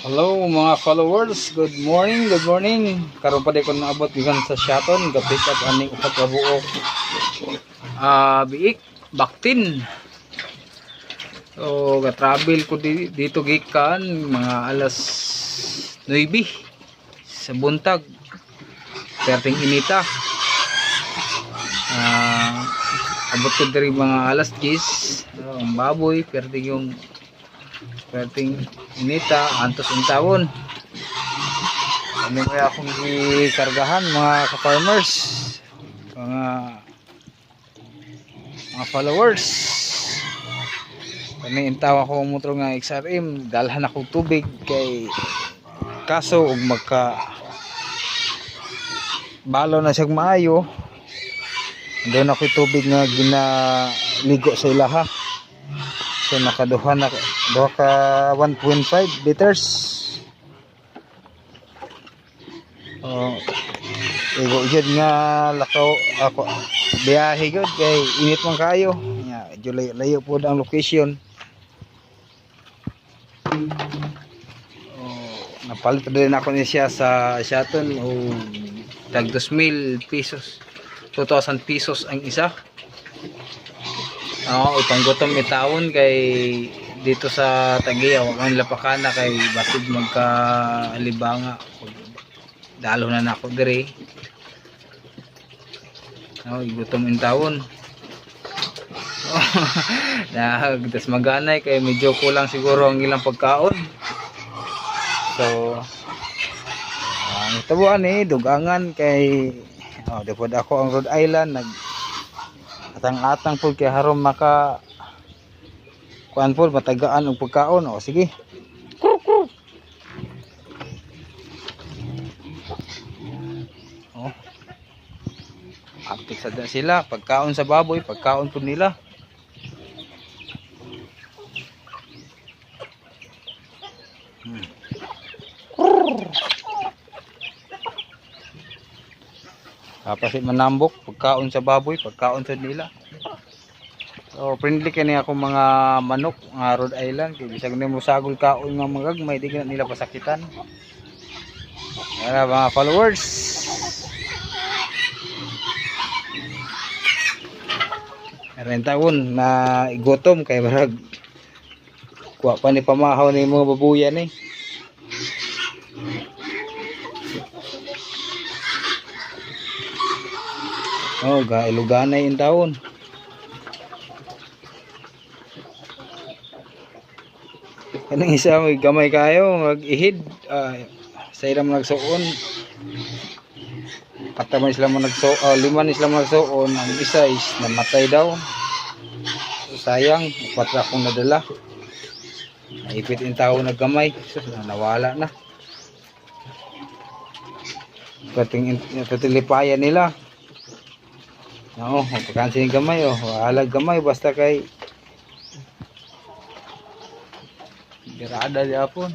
Hello mga followers, good morning, good morning. Karon pa di ko naabot gikan sa Shaton, ga-pick up aning upat ka buok. Biik Baktin. So ga-travel ko dito gikan mga alas 9 sa buntag. Perting inita. Abot ko diri mga alas 10. Ang baboy perting inita antos intawon. Ano kaya akong ikargahan mga ka-farmers, mga followers. Kani intaw ako motor nga XRM, dalhan ako tubig kay kaso ug magka balo na siyang maayo. Doon ako tubig nga ginaligo sa ilaha. So nakaduha ka 1.5 liters. Igo jud nga lakaw ako biyahe gud kay init man kayo. Layo po ang location. Napalit din ako ni siya sa Shaton o tag 2,000 pesos. 2,000 pesos ang isa. Ipanggutom itawon kay dito sa Tagiya wag man lapakana kay basid magka-alibanga. Dalo na nako dire. Igutom intawon. Das maganay kay medyo kulang siguro ang ilang pagkaon. So ito buwan dugangan kay depod ako ang Rhode Island atang-atang po kay harom maka kuan po matagaan og pagkaon. Sige. Aktik sada sila pagkaon sa baboy, pagkaon po nila. Kapag manambok, pagkaon sa baboy, pagkaon sa nila. So friendly kani ako mga manok nga Rhode Island kay bisag nimo sagol kaon nga mga gagmay di nila pasakitan. Mga followers. Rentawon na igutom kay barag kuha pa ni pamahaw ni mga babuyan . Iluganay in taon. Kanang isa may gamay kayo mag-ihid sa ilang nagsuon. Pataman sila mo liman sila mo nagsuon, ang isa is namatay daw. So, sayang, patra akong nadala. Naipit in tao naggamay, so nawala na. Patilipayan nila. Pagkansin yung gamay walag gamay basta kay garada di apon.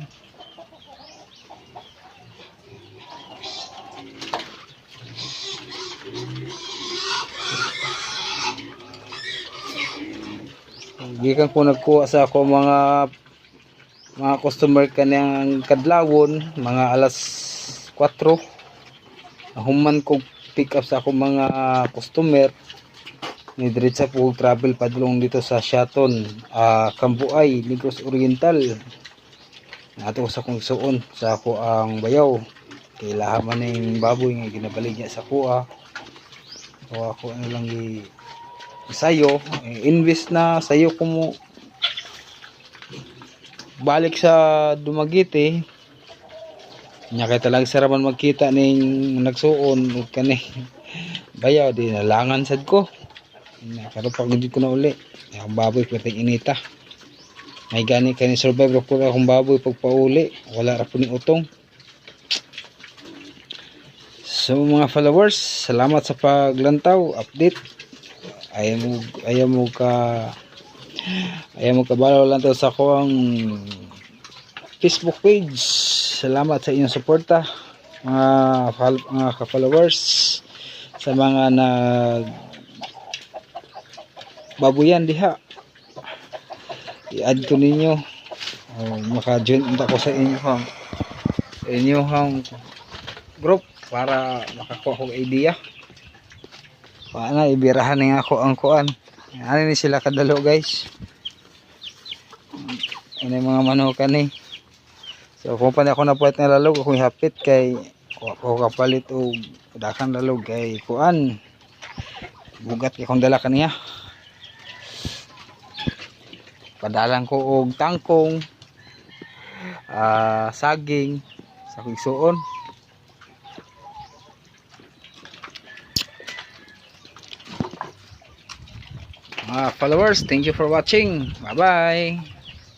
Gikan ko nagkuha sa ako mga customer kanang kadlawon mga alas 4 human ko pick up sa ako mga customer ni diretsa po travel padulong dito sa Shaton, Cambuay, Negros Oriental. Nato sa kong suon sa ako ang bayaw kay lahaman ning baboy nga ginabalig niya sa kuha. So ako lang sayo invest na sayo ko mo balik sa Dumaguete nya kay talag saraman magkita ning nagsuon ug kani bayaw di nalangan sad ko karon pag hindi ko na uli ang baboy perting inita may gani kani survive ra ko akong baboy pagpauli wala ra po ni utong. So mga followers, salamat sa paglantaw update. Ayaw mo kabalaw lang to sa ko ang Facebook page. Salamat sa inyong suporta mga ka-followers, sa mga babuyan diha i-add ko ninyo maka-join ako sa inyong group para makakuha ko idea. Paano ibirahan nga ako ang kuan. Ano ni sila kadalo guys. Ano yung mga manukan ni. So kung pa ako napuwet nga lalog ako hapit kay ako kapalit og dakan lalog kay kuan. Bugat kay kung dala kaniya. Padalan ko og tangkong, saging sa kigsuon. Followers, thank you for watching. Bye bye.